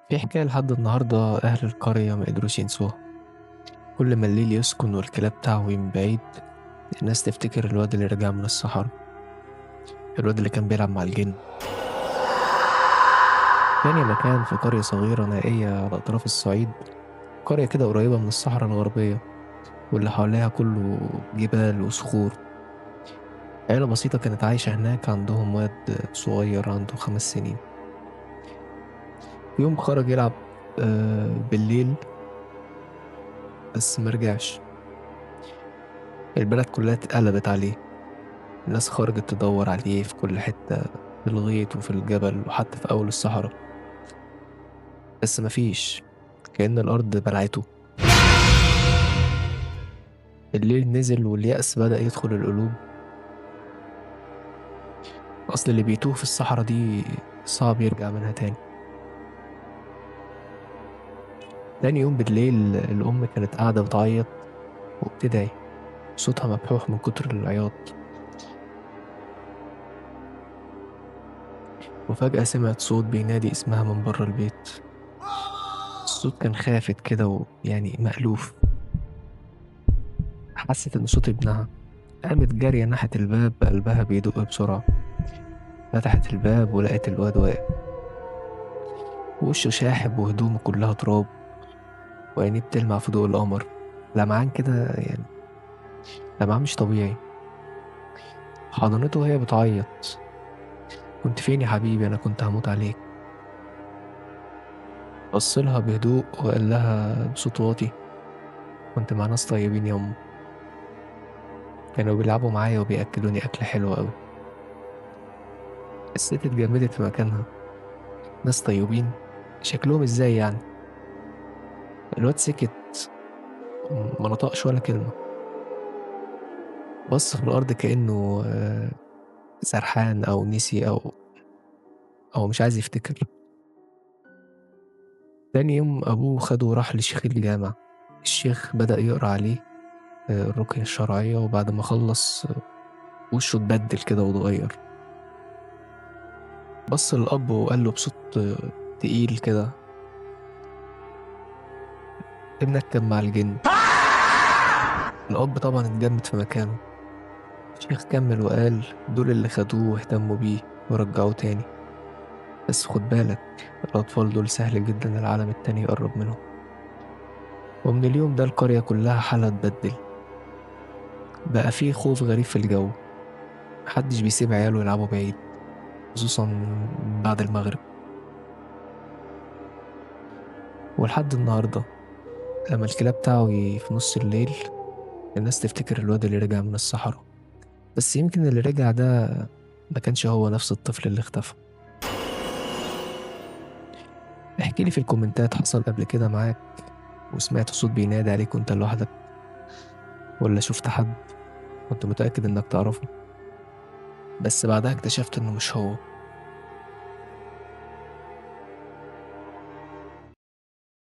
في حكاية لحد النهاردة أهل القرية ما قدروش ينسوها. كل ما الليل يسكن والكلاب تعوي من بعيد، الناس تفتكر الواد اللي رجع من الصحراء، الواد اللي كان بيلعب مع الجن. تاني مكان في قرية صغيرة نائية على أطراف الصعيد، قرية كده قريبة من الصحراء الغربية، واللي حواليها كله جبال وصخور. عيلة بسيطة كانت عايشة هناك، عندهم واد صغير عنده 5 سنين. في يوم خرج يلعب بالليل، بس مرجعش. البلد كلها اتقلبت عليه، الناس خرجت تدور عليه في كل حتة، في الغيط وفي الجبل وحتى في أول الصحراء، بس مفيش. كأن الأرض بلعته. الليل نزل واليأس بدأ يدخل القلوب. أصل اللي بيتوه في الصحراء دي صعب يرجع منها تاني. تاني يوم بالليل الأم كانت قاعدة بتعيط وبتدعي، صوتها مبحوح من كتر العياط. وفجأة سمعت صوت بينادي اسمها من بره البيت. الصوت كان خافت كده ويعني مألوف. حست إن صوت ابنها. قامت جارية ناحية الباب، قلبها بيدق بسرعة. فتحت الباب ولقيت الواد واقف، وشه شاحب وهدومه كلها تراب، وعينيه بتلمع في ضوء القمر. لمعان كده يعني، لمعان مش طبيعي. حضنته وهي بتعيط. كنت فين يا حبيبي؟ أنا كنت هموت عليك. بصلها بهدوء وقال لها بصوت واطي: كنت مع ناس طيبين يا أم، كانوا بيلعبوا معايا وبيأكلوني أكل حلو أوي. الست اتجمدت في مكانها. ناس طيبين؟ شكلهم ازاي يعني؟ الواد سكت، ما نطقش ولا كلمة. بص في الأرض كأنه سرحان أو نسي أو مش عايز يفتكر. تاني يوم أبوه خده وراح لشيخ الجامع. الشيخ بدأ يقرأ عليه الرقية الشرعية، وبعد ما خلص وشه اتبدل كده واتغير. بص للأب وقال له بصوت تقيل كده: ابنك كان مع الجن. الأب طبعا اتجمد في مكانه. الشيخ كمل وقال: دول اللي خدوه واهتموا بيه ورجعوه تاني، بس خد بالك، الأطفال دول سهل جدا العالم التاني يقرب منهم. ومن اليوم ده القرية كلها حالها اتبدل. بقى فيه خوف غريب في الجو، محدش بيسيب عياله يلعبوا بعيد، خصوصا بعد المغرب. ولحد النهاردة لما الكلاب تعوي في نص الليل، الناس تفتكر الواد اللي رجع من الصحراء. بس يمكن اللي رجع ده ما كانش هو نفس الطفل اللي اختفى. احكي لي في الكومنتات، حصل قبل كده معاك وسمعت صوت بينادي عليك وانت لوحدك؟ ولا شفت حد كنت متأكد انك تعرفه بس بعدها اكتشفت انه مش هو؟